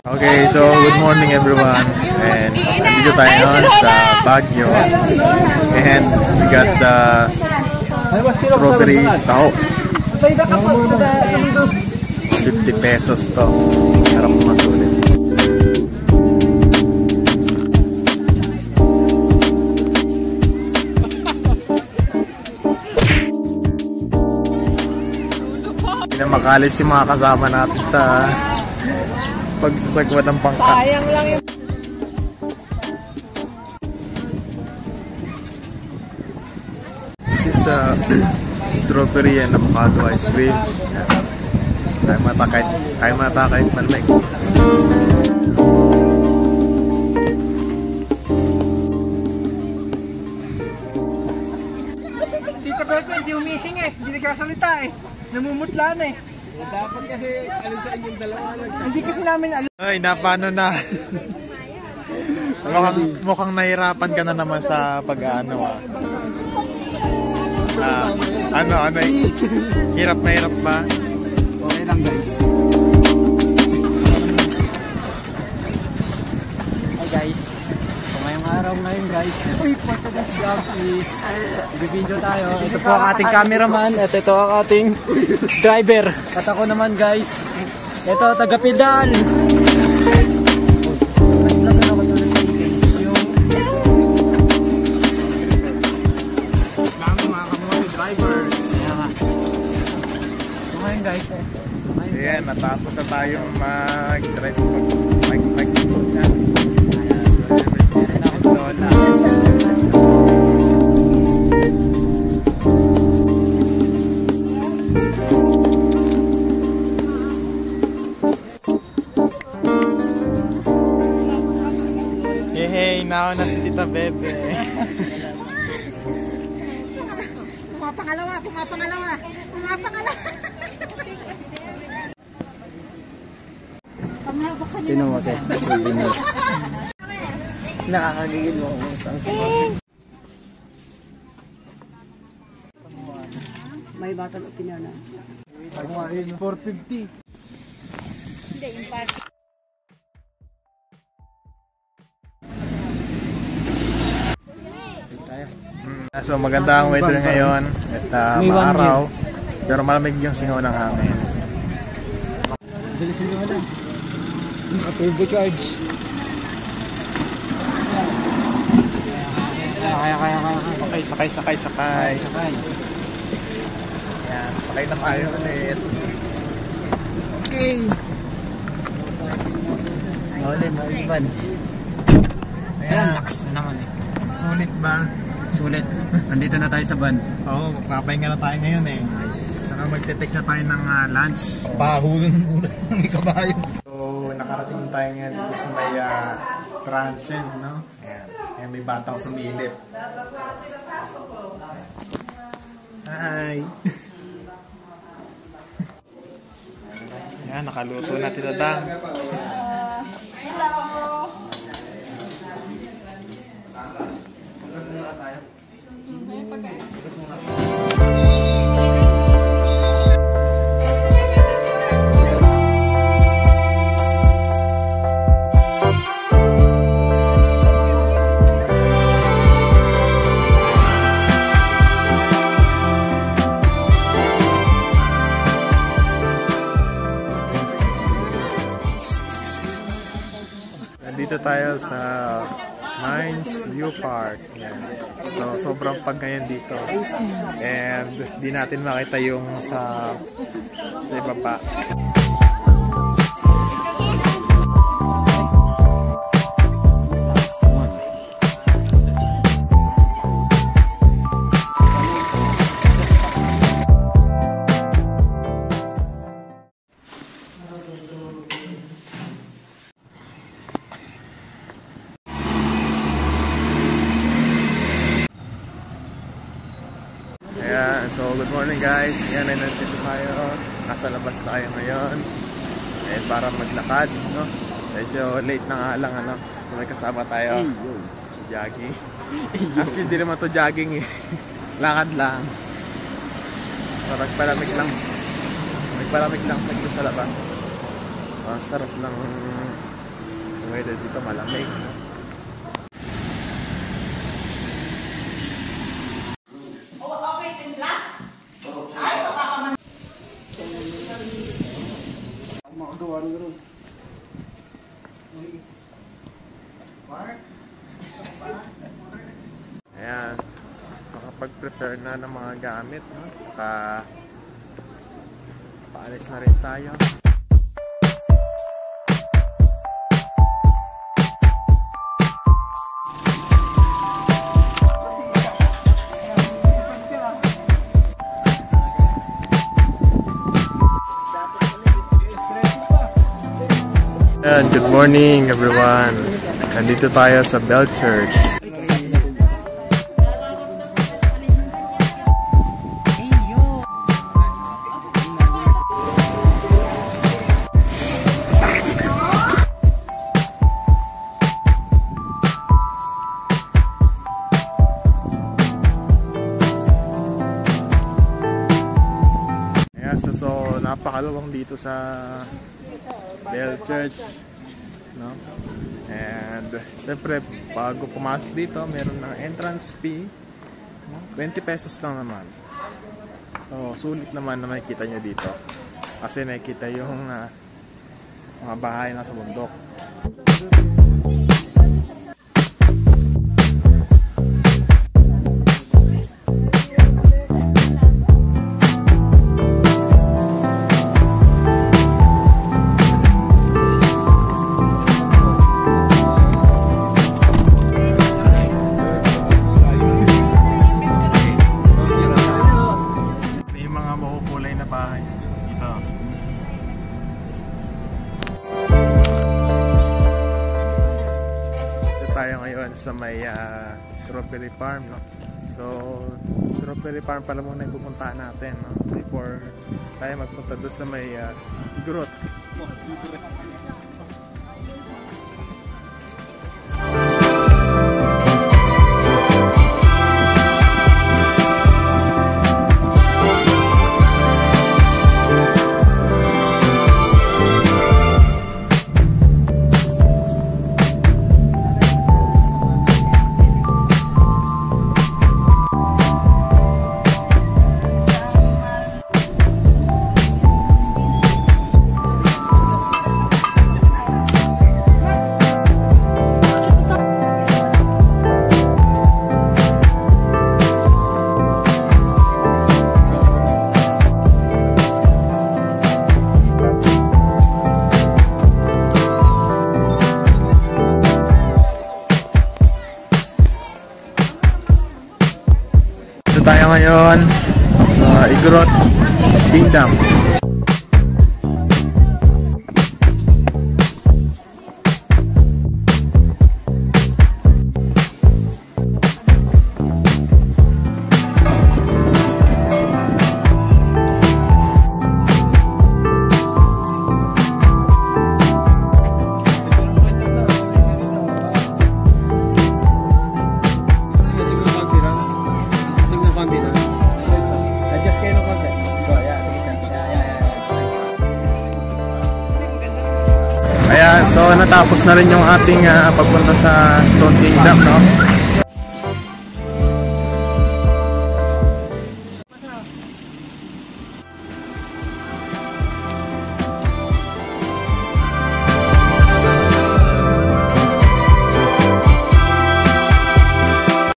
Okay, so good morning everyone, and nandito tayo ngayon sa Baguio, and we got the strawberry tao. 50 pesos to, harap masulit. Pinamakalis yung mga kasama natin sa pagsasagwa ng bangka. Sayang lang yung... This is strawberry and avocado ice cream. Kaya mata kahit malamig. Tito Beko, hindi humihinga eh. Hindi nagkasalita eh. Namumutla na eh. Dapat kasi alin sa inyong dalawa. Hindi kasi namin alam. Ay, napano na. mukhang nahirapan ka na naman sa pag-ano hirap na hirap ba? Okay lang guys. Hi guys. So ngayong araw ngayon guys. Uy, for today's vlog is video tayo. Ito po ang ating cameraman at ito ang ating driver. At ako naman guys. Ito, taga-pedal. Ayan, natapos na tayo mag-drive hey, now na si Tita Bebe. Pumapangalawa. Tinan mo siya. Nakakagigil mo. May batang opinion na. 450. Hindi, yung party. So maganda ang weather ngayon at maaraw, pero malamig yung singaw ng hangin. Bilis nyo na. Turbo charge. Kaya. Okay, sakay. Ayan, sakay na tayo ulit. Okay. Maulan. Ayan, lakas na naman eh. Sulit ba? Sulit. Nandito na tayo sa van. Oo, magpapahinga na tayo ngayon eh. Nice. Saka magte-take na tayo ng lunch. Bahulun muna ng kabayo. So, nakarating tayo ngayon dito sa may transient, no? Ayan, may batang sumilip. Hi! Ayan, nakaluto na Tita Dang. Nandito tayo sa Mines View Park. Yan. So sobrang pag ngayon dito. And di natin makita yung sa iba pa. good morning guys. Yan ay nandito tayo. Nasa labas tayo ngayon. Eh, para maglakad, no? Medyo late na nga lang, ano? May kasama tayo. Jogging. Actually, hindi naman to jogging eh. Lakad lang. Magpalamig lang. Magpalamig lang sa labas. Ang sarap ng weather dito, malamig. Ayan, makapag-prepare na ng mga gamit, no? Saka paalis na rin tayo. Good morning everyone. Nandito tayo sa Bell Church. So napakaluwang dito sa Bell Church, no? And siyempre bago pumasok dito meron ng entrance fee, no? 20 pesos lang naman. So sulit naman na makikita nyo dito kasi nakikita yung mga bahay na sa bundok. Tayo ngayon sa may strawberry farm, no? So strawberry farm pala muna yung pupuntahan natin, no? Before tayo magpunta doon sa may grot. Tayo ngayon sa Igorot Kingdom. Ayan, so natapos na rin yung ating pagpunta sa Stone Kingdom, no?